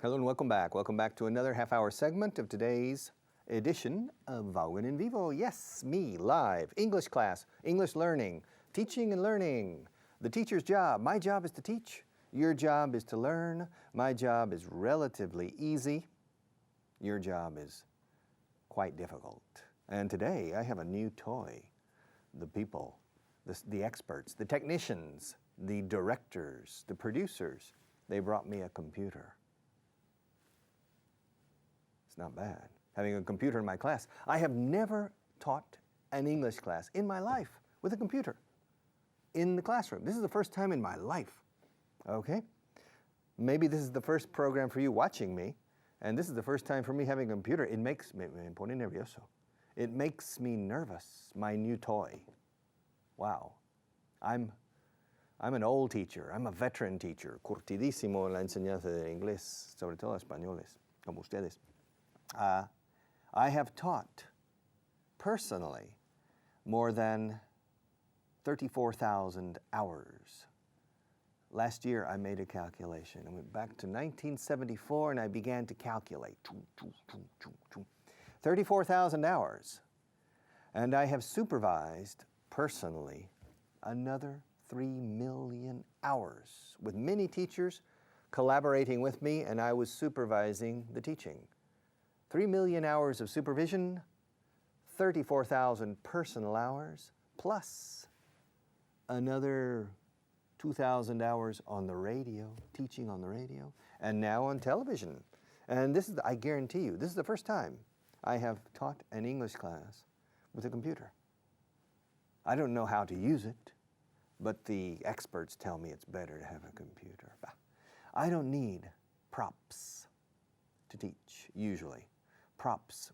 Hello and welcome back. Welcome back to another half-hour segment of today's edition of Vaughan in Vivo. Yes, me, live, English class, English learning, teaching and learning. The teacher's job. My job is to teach. Your job is to learn. My job is relatively easy. Your job is quite difficult. And today I have a new toy. The people, the experts, the technicians, the directors, the producers, they brought me a computer. It's not bad, having a computer in my class. I have never taught an English class in my life with a computer in the classroom. This is the first time in my life, okay? Maybe this is the first program for you watching me, and this is the first time for me having a computer. It makes me pone nervioso. It makes me nervous, my new toy. Wow, I'm an old teacher. I'm a veteran teacher, curtidísimo en la enseñanza de inglés, sobre todo españoles, como ustedes. I have taught personally more than 34,000 hours. Last year I made a calculation. I went back to 1974 and I began to calculate. 34,000 hours. And I have supervised personally another 3 million hours with many teachers collaborating with me, and I was supervising the teaching. 3 million hours of supervision, 34,000 personal hours, plus another 2,000 hours on the radio, teaching on the radio, and now on television. And this is, I guarantee you, this is the first time I have taught an English class with a computer. I don't know how to use it, but the experts tell me it's better to have a computer. I don't need props to teach, usually. Props,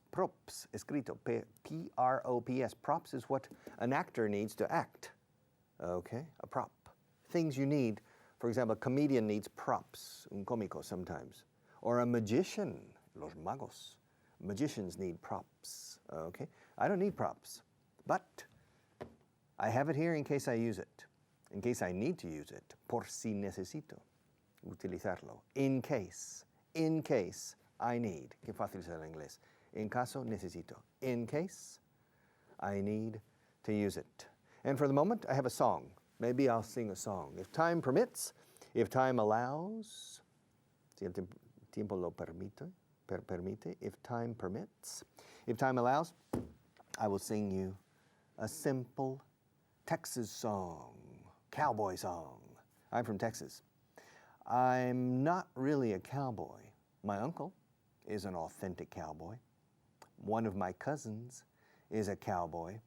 escrito, P-R-O-P-S. Props is what an actor needs to act, okay? A prop. Things you need, for example, a comedian needs props, un cómico sometimes. Or a magician, los magos. Magicians need props, okay? I don't need props, but I have it here in case I use it, in case I need to use it, por si necesito utilizarlo, in case I need, qué fácil es el inglés, en caso necesito, in case I need to use it. And for the moment, I have a song. Maybe I'll sing a song. If time permits, if time allows, si el tiempo lo permite, if time permits, if time allows, I will sing you a simple Texas song, cowboy song. I'm from Texas. I'm not really a cowboy. My uncle is an authentic cowboy. One of my cousins is a cowboy.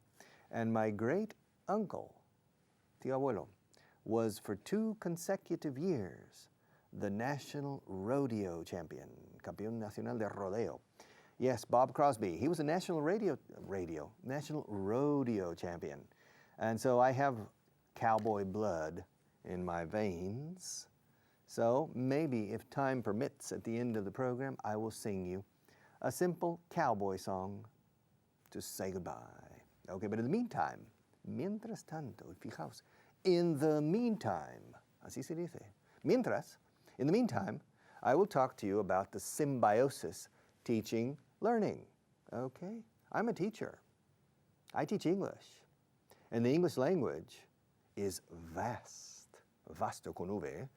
And my great uncle, tío abuelo, was for 2 consecutive years the national rodeo champion, campeón nacional de rodeo. Yes, Bob Crosby. He was a national national rodeo champion. And so I have cowboy blood in my veins. So maybe if time permits at the end of the program, I will sing you a simple cowboy song to say goodbye. Okay, but in the meantime, mientras tanto, fijaos, in the meantime, así se dice, mientras, in the meantime, I will talk to you about the symbiosis teaching learning. Okay, I'm a teacher. I teach English. And the English language is vast, vasto con V.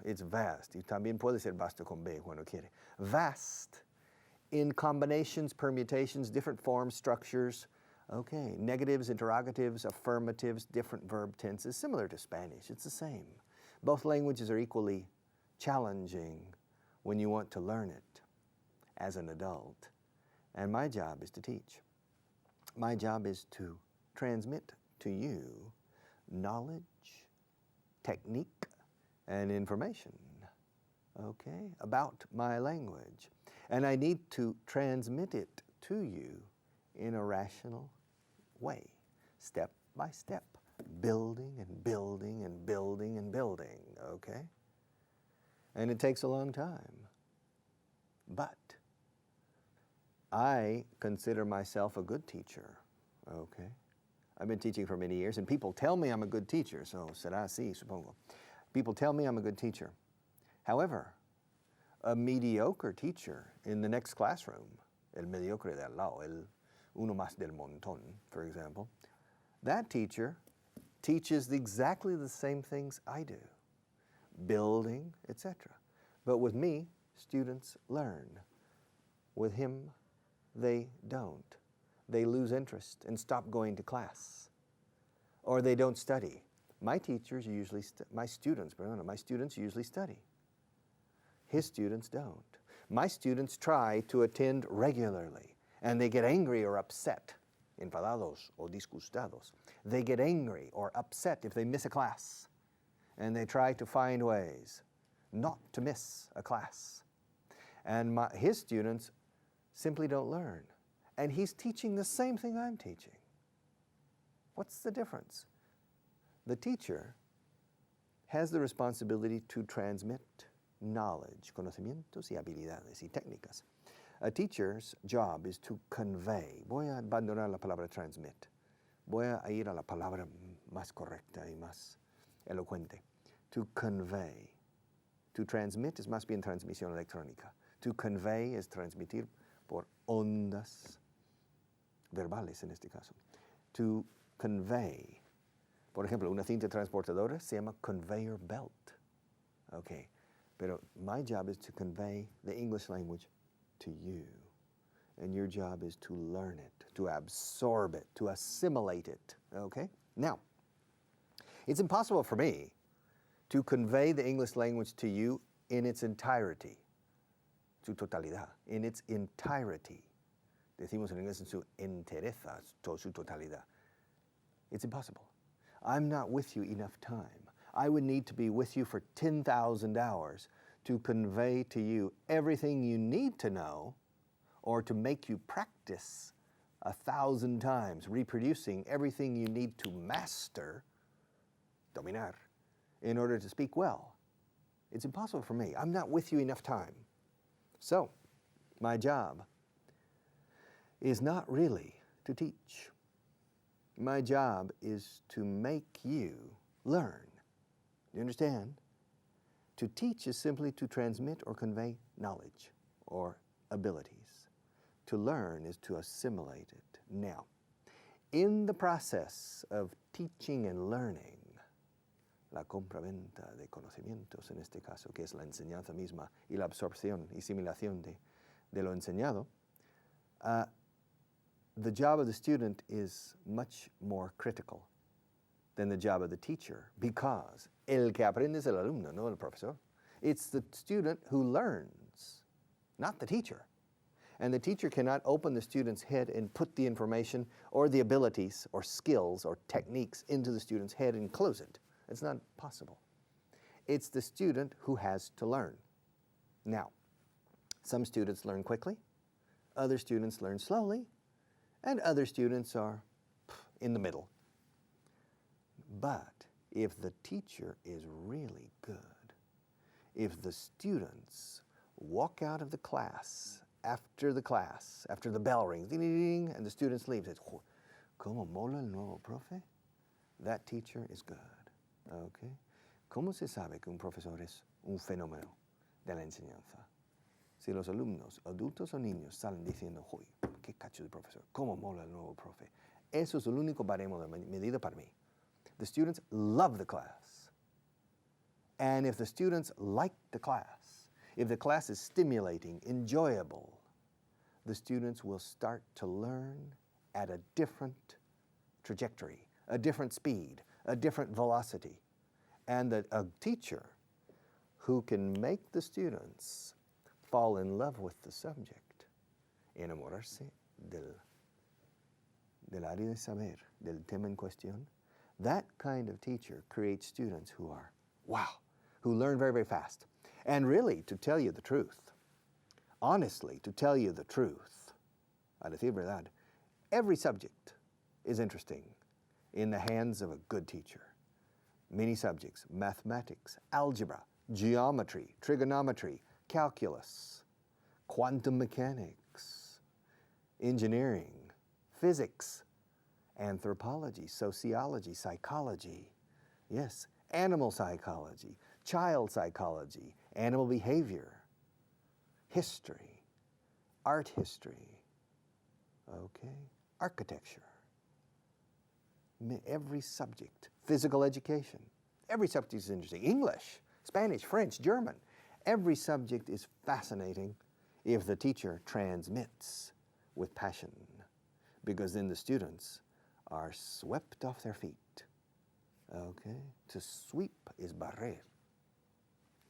It's vast. Y también puede ser vasto con B cuando quiere. Vast in combinations, permutations, different forms, structures. Okay, negatives, interrogatives, affirmatives, different verb tenses, similar to Spanish. It's the same. Both languages are equally challenging when you want to learn it as an adult. And my job is to teach. My job is to transmit to you knowledge, technique, and information, okay, about my language. And I need to transmit it to you in a rational way, step by step, building and building and building and building, okay? And it takes a long time. But I consider myself a good teacher, okay? I've been teaching for many years, and people tell me I'm a good teacher, so será así, supongo. People tell me I'm a good teacher. However, a mediocre teacher in the next classroom, el mediocre de al lado, el uno más del montón, for example, that teacher teaches exactly the same things I do, building, etc. But with me, students learn. With him, they don't. They lose interest and stop going to class. Or they don't study. My students usually study. His students don't. My students try to attend regularly, and they get angry or upset, enfadados o disgustados. They get angry or upset if they miss a class, and they try to find ways not to miss a class. And his students simply don't learn. And he's teaching the same thing I'm teaching. What's the difference? The teacher has the responsibility to transmit knowledge, conocimientos y habilidades y técnicas. A teacher's job is to convey. Voy a abandonar la palabra transmit. Voy a ir a la palabra más correcta y más elocuente. To convey. To transmit es más bien transmisión electrónica. To convey es transmitir por ondas verbales en este caso. To convey. Por ejemplo, una cinta transportadora se llama conveyor belt. Okay, pero my job is to convey the English language to you. And your job is to learn it, to absorb it, to assimilate it. Okay? Now, it's impossible for me to convey the English language to you in its entirety. Su totalidad, in its entirety. Decimos en inglés en su entereza, su totalidad. It's impossible. I'm not with you enough time. I would need to be with you for 10,000 hours to convey to you everything you need to know or to make you practice 1,000 times, reproducing everything you need to master, dominar, in order to speak well. It's impossible for me. I'm not with you enough time. So, my job is not really to teach. My job is to make you learn. You understand? To teach is simply to transmit or convey knowledge or abilities. To learn is to assimilate it. Now, in the process of teaching and learning, la compra-venta de conocimientos, en este caso, que es la enseñanza misma y la absorción y asimilación de lo enseñado, the job of the student is much more critical than the job of the teacher, because el que aprende es el alumno, no el profesor. It's the student who learns, not the teacher. And the teacher cannot open the student's head and put the information or the abilities or skills or techniques into the student's head and close it. It's not possible. It's the student who has to learn. Now, some students learn quickly, other students learn slowly, and other students are in the middle. But if the teacher is really good, if the students walk out of the class, after the bell rings, ding, ding, ding, and the students leave, says, ¿Cómo mola el nuevo profe? That teacher is good. Okay? ¿Cómo se sabe que un profesor es un fenómeno de la enseñanza? Si los alumnos, adultos o niños, salen diciendo, ¡Uy, qué cacho de profesor! ¿Cómo mola el nuevo profe? Eso es el único baremo de medida para mí. The students love the class. And if the students like the class, if the class is stimulating, enjoyable, the students will start to learn at a different trajectory, a different speed, a different velocity. And a teacher who can make the students fall in love with the subject, enamorarse del área de saber, del tema en cuestión, that kind of teacher creates students who are, wow, who learn very, very fast. And really, to tell you the truth, honestly, to tell you the truth, a decir verdad, every subject is interesting in the hands of a good teacher. Many subjects, mathematics, algebra, geometry, trigonometry, calculus, quantum mechanics, engineering, physics, anthropology, sociology, psychology, yes, animal psychology, child psychology, animal behavior, history, art history, okay, architecture, every subject, physical education, every subject is interesting, English, Spanish, French, German, every subject is fascinating if the teacher transmits with passion, because then the students are swept off their feet, okay? To sweep is barrer,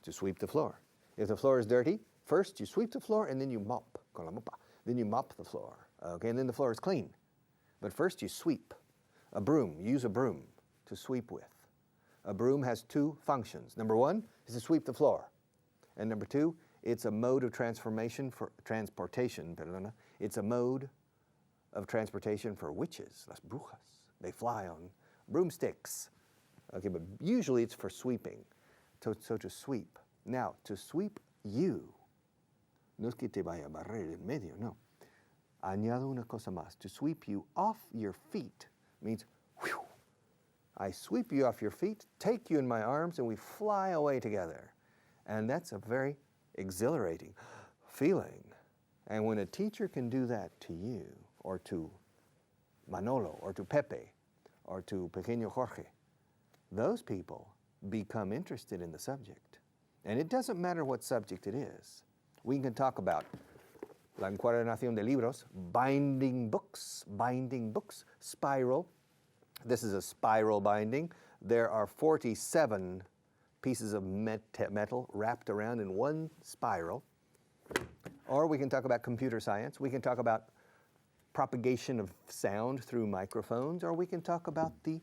to sweep the floor. If the floor is dirty, first you sweep the floor and then you mop, con la mopa. Then you mop the floor, okay? And then the floor is clean. But first you sweep. A broom, use a broom to sweep with. A broom has two functions. Number one is to sweep the floor. And number two, it's a mode of transportation, it's a mode of transportation for witches, las brujas. They fly on broomsticks. Okay, but usually it's for sweeping. So to sweep. Now, to sweep you, no es que te vaya a barrer en medio, no. Añado una cosa más. To sweep you off your feet means, whew, I sweep you off your feet, take you in my arms, and we fly away together. And that's a very exhilarating feeling. And when a teacher can do that to you, or to Manolo, or to Pepe, or to Pequeño Jorge, those people become interested in the subject. And it doesn't matter what subject it is. We can talk about la encuadernación de libros, binding books, spiral. This is a spiral binding. There are 47 pieces of metal wrapped around in one spiral. Or we can talk about computer science. We can talk about propagation of sound through microphones, or we can talk about the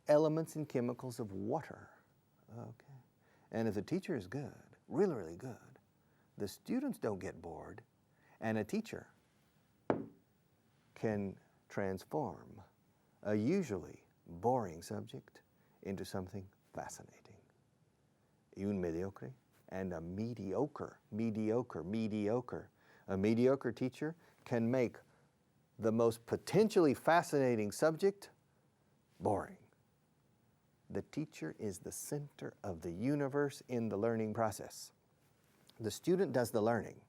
elements and chemicals of water. Okay. And if the teacher is good, really, really good, the students don't get bored, and a teacher can transform a usually boring subject into something fascinating. Y un mediocre and a mediocre. A mediocre teacher can make the most potentially fascinating subject boring. The teacher is the center of the universe in the learning process. The student does the learning,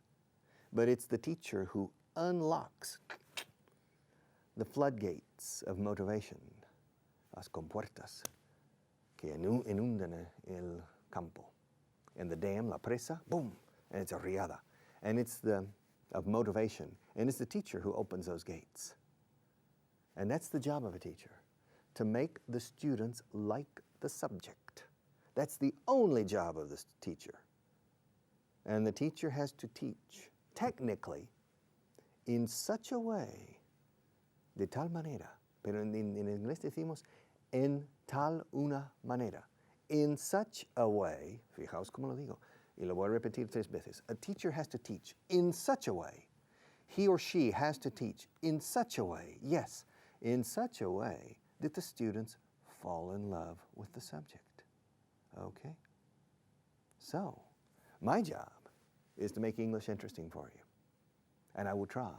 but it's the teacher who unlocks the floodgates of motivation, las compuertas que inundan el campo. And the dam, la presa, boom, and it's a riada. And it's of motivation. And it's the teacher who opens those gates. And that's the job of a teacher, to make the students like the subject. That's the only job of the teacher. And the teacher has to teach, technically, in such a way, de tal manera, pero en inglés decimos, en tal una manera. In such a way, fijaos cómo lo digo, y lo voy a repetir 3 veces. A teacher has to teach in such a way. He or she has to teach in such a way, yes, in such a way that the students fall in love with the subject. Okay? So, my job is to make English interesting for you. And I will try.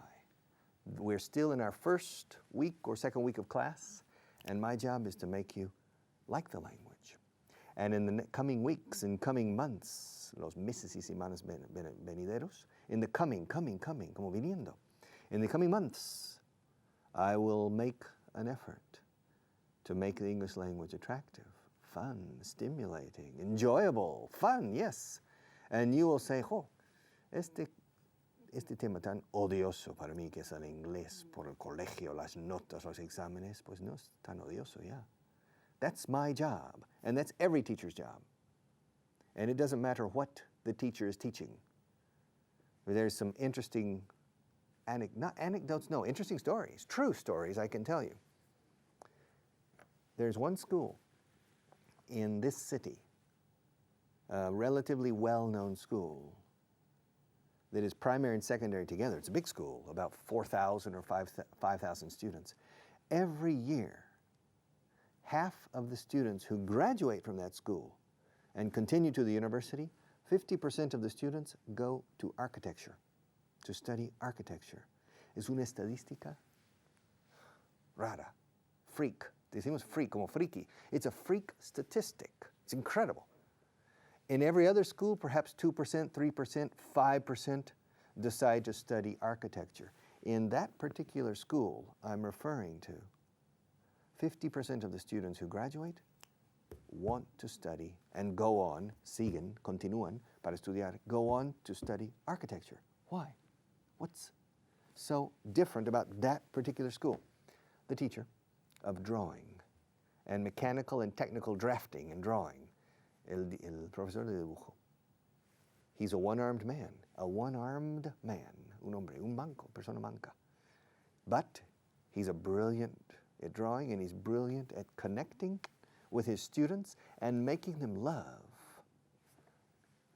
We're still in our first week or second week of class, and my job is to make you like the language. And in the coming weeks, in coming months, los meses y semanas venideros, in the coming, como viniendo, in the coming months, I will make an effort to make the English language attractive, fun, stimulating, enjoyable, fun, yes. And you will say, oh, este tema tan odioso para mí que es el inglés por el colegio, las notas, los exámenes, pues no es tan odioso ya. That's my job, and that's every teacher's job. And it doesn't matter what the teacher is teaching. There's some interesting, not anecdotes, no, interesting stories, true stories I can tell you. There's one school in this city, a relatively well-known school, that is primary and secondary together. It's a big school, about 4,000 or 5,000 students. Every year, half of the students who graduate from that school and continue to the university, 50% of the students go to architecture, to study architecture. Es una estadística rara, freak. Decimos freak, como friki. It's a freak statistic. It's incredible. In every other school, perhaps 2%, 3%, 5% decide to study architecture. In that particular school I'm referring to, 50% of the students who graduate want to study and go on, siguen, continúan para estudiar, go on to study architecture. Why? What's so different about that particular school? The teacher of drawing and mechanical and technical drafting and drawing, el profesor de dibujo. He's a one-armed man, un hombre, un manco, persona manca. But he's a brilliant at drawing, and he's brilliant at connecting with his students and making them love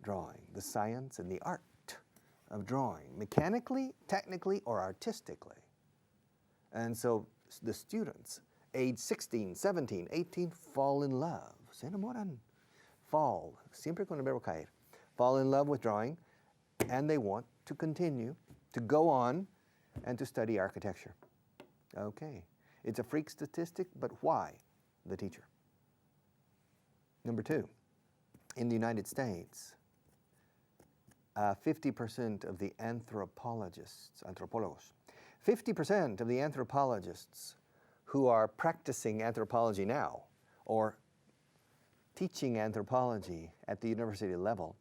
drawing, the science and the art of drawing, mechanically, technically, or artistically. And so the students, age 16, 17, 18, fall in love. Se enamoran. Fall, siempre con el verbo caer. Fall in love with drawing, and they want to continue to go on and to study architecture. Okay, it's a freak statistic, but why? The teacher. Number two, in the United States, 50% of the antropologists, 50% of the anthropologists who are practicing anthropology now or teaching anthropology at the university level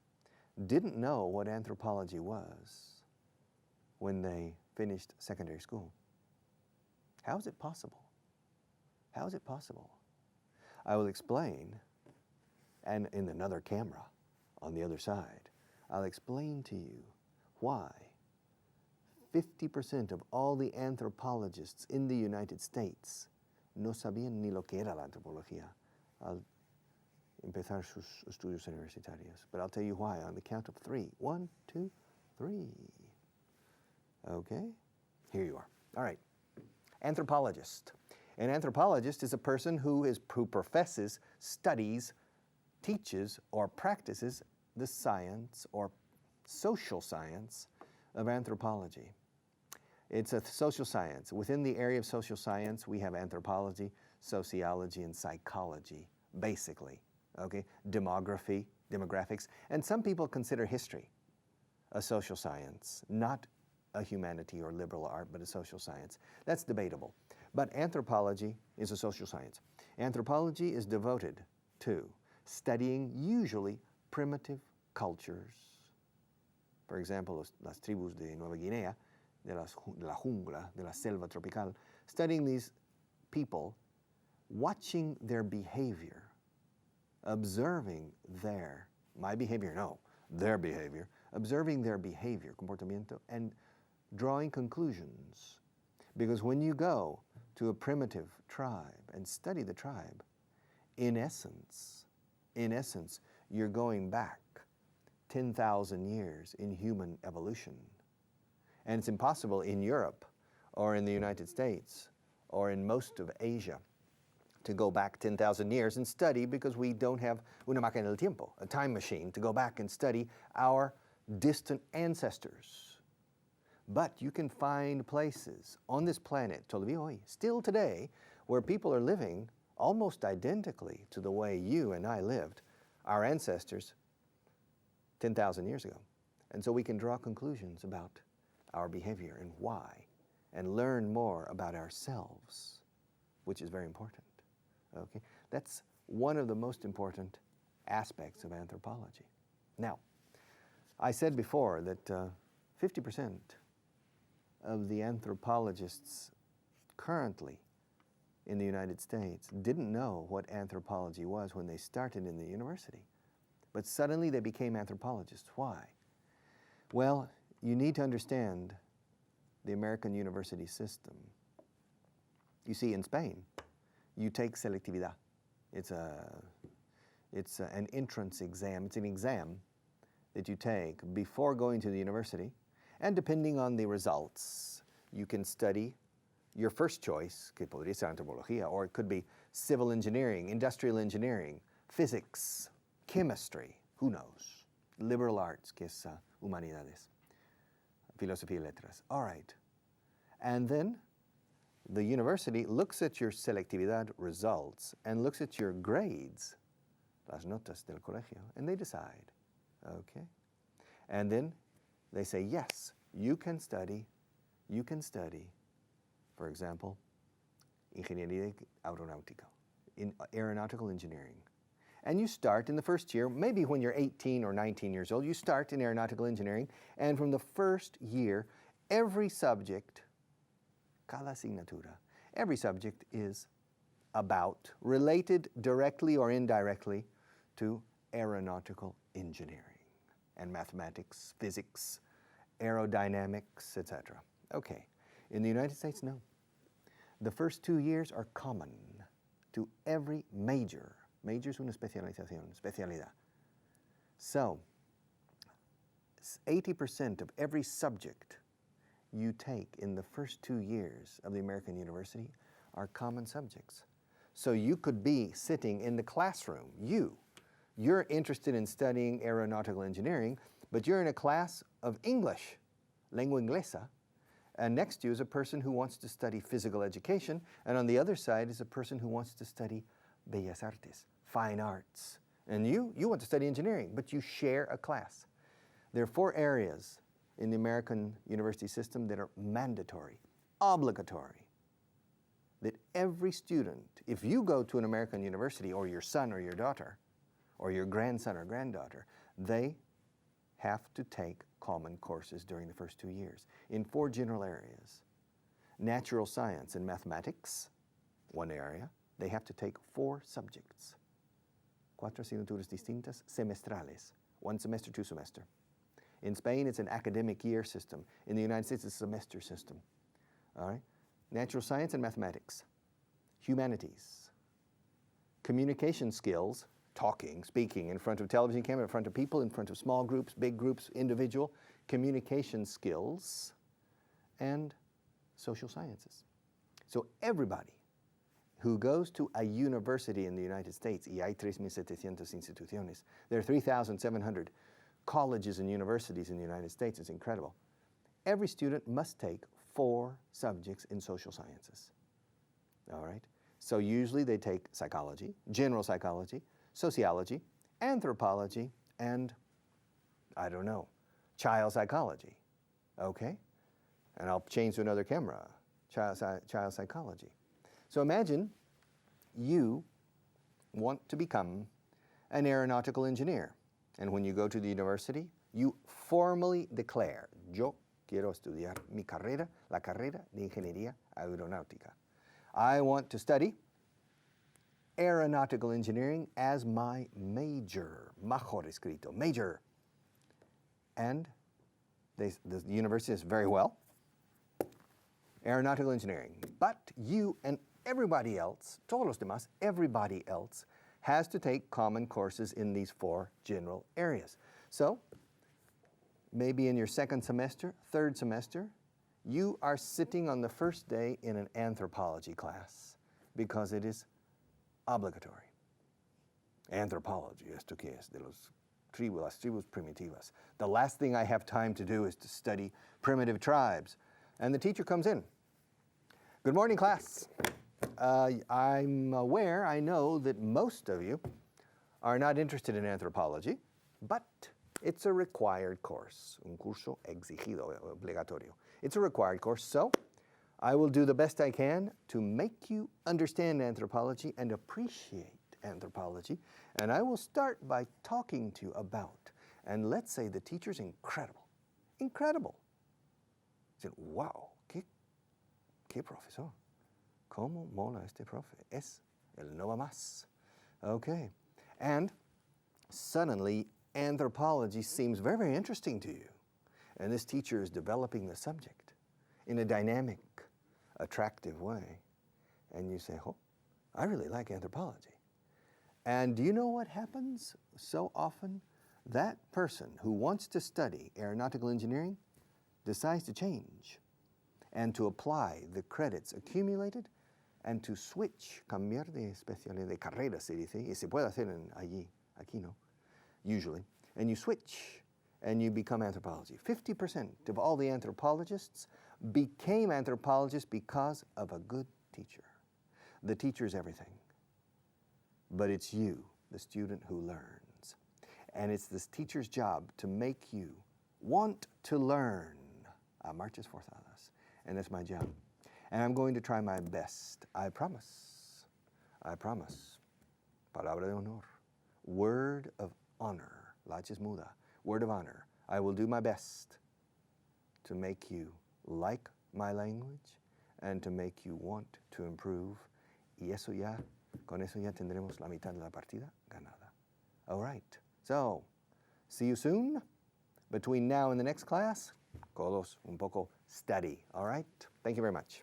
didn't know what anthropology was when they finished secondary school. How is it possible? How is it possible? I will explain, and in another camera on the other side, I'll explain to you why 50% of all the anthropologists in the United States no sabían ni lo que era la antropología al empezar sus estudios universitarios. But I'll tell you why on the count of three. 1, 2, 3. Okay, here you are. All right, anthropologist. An anthropologist is a person who professes, studies, teaches, or practices the science or social science of anthropology. It's a social science. Within the area of social science, we have anthropology, sociology, and psychology, basically. Okay, demographics, and some people consider history a social science, not a humanity or liberal art, but a social science. That's debatable. But anthropology is a social science. Anthropology is devoted to studying usually primitive cultures. For example, las tribus de Nueva Guinea, de la jungla, de la selva tropical, studying these people, watching their behavior, observing their behavior, observing their behavior, comportamiento, and drawing conclusions. Because when you go to a primitive tribe and study the tribe, in essence, you're going back 10,000 years in human evolution. And it's impossible in Europe or in the United States or in most of Asia to go back 10,000 years and study, because we don't have una máquina del tiempo, a time machine, to go back and study our distant ancestors. But you can find places on this planet, todavía hoy, still today, where people are living almost identically to the way you and I lived, our ancestors, 10,000 years ago. And so we can draw conclusions about our behavior and why, and learn more about ourselves, which is very important. Okay? That's one of the most important aspects of anthropology. Now, I said before that 50% of the anthropologists currently in the United States didn't know what anthropology was when they started in the university. But suddenly they became anthropologists. Why? Well, you need to understand the American university system. You see, in Spain, you take selectividad. It's an entrance exam. It's an exam that you take before going to the university. And depending on the results, you can study your first choice, que podría ser antropología, or it could be civil engineering, industrial engineering, physics, chemistry, who knows? Liberal arts, que es humanidades, filosofía y letras. All right. And then the university looks at your selectividad results and looks at your grades las notas del colegio, and they decide, okay? And then they say, yes, you can study, for example, ingeniería aeronáutica, in aeronautical engineering. And you start in the first year, maybe when you're 18 or 19 years old, you start in aeronautical engineering, and from the first year, every subject, cada asignatura, every subject is about, related directly or indirectly to aeronautical engineering and mathematics, physics, aerodynamics, etc. Okay, in the United States, no. The first 2 years are common to every major. Major es una especialidad. So, 80% of every subject you take in the first 2 years of the American university are common subjects. So you could be sitting in the classroom, you're interested in studying aeronautical engineering, but you're in a class of English, lengua inglesa, and next to you is a person who wants to study physical education, and on the other side is a person who wants to study bellas artes, fine arts. And you want to study engineering, but you share a class. There are 4 areas in the American university system that are mandatory, obligatory, that every student, if you go to an American university, or your son or your daughter, or your grandson or granddaughter, they have to take common courses during the first 2 years in 4 general areas. Natural science and mathematics, one area, they have to take 4 subjects. 4 asignaturas distintas semestrales, 1 semester, 2 semester. In Spain, it's an academic year system. In the United States, it's a semester system. All right? Natural science and mathematics. Humanities. Communication skills, talking, speaking in front of television camera, in front of people, in front of small groups, big groups, individual. Communication skills and social sciences. So everybody who goes to a university in the United States, y hay 3,700 instituciones, there are 3,700 colleges and universities in the United States. It's incredible. Every student must take 4 subjects in social sciences. All right? So usually they take psychology, general psychology, sociology, anthropology, and, I don't know, child psychology. Okay? And I'll change to another camera, child psychology. So imagine you want to become an aeronautical engineer. And when you go to the university, you formally declare, yo quiero estudiar mi carrera, la carrera de ingeniería aeronáutica. I want to study aeronautical engineering as my major, mejor escrito, major. And the university says, very well, aeronautical engineering. But you and everybody else, todos los demás, everybody else, has to take common courses in these 4 general areas. So, maybe in your 2nd semester, 3rd semester, you are sitting on the first day in an anthropology class because it is obligatory. Anthropology, esto que es de las tribus primitivas. The last thing I have time to do is to study primitive tribes. And the teacher comes in. Good morning, class. I'm aware, I know that most of you are not interested in anthropology, but it's a required course, un curso exigido, obligatorio. It's a required course, so I will do the best I can to make you understand anthropology and appreciate anthropology, and I will start by talking to you about, and let's say the teacher's incredible, incredible. I said, wow, qué profesor. ¿Cómo mola este profe? Es el no va más. Okay. And suddenly, anthropology seems very, very interesting to you. And this teacher is developing the subject in a dynamic, attractive way. And you say, oh, I really like anthropology. And do you know what happens so often? That person who wants to study aeronautical engineering decides to change and to apply the credits accumulated and to switch, cambiar de especialidad, de carrera se dice, y se puede hacer allí, aquí no, usually, and you switch and you become anthropology. 50% of all the anthropologists became anthropologists because of a good teacher. The teacher is everything, but it's you the student who learns. And it's this teacher's job to make you want to learn. Marches forzadas. And that's my job. And I'm going to try my best. I promise. I promise. Palabra de honor. Word of honor. La H es muda. Word of honor. I will do my best to make you like my language and to make you want to improve. Y eso ya, con eso ya tendremos la mitad de la partida ganada. All right. So, see you soon. Between now and the next class, Colos, un poco study. All right? Thank you very much.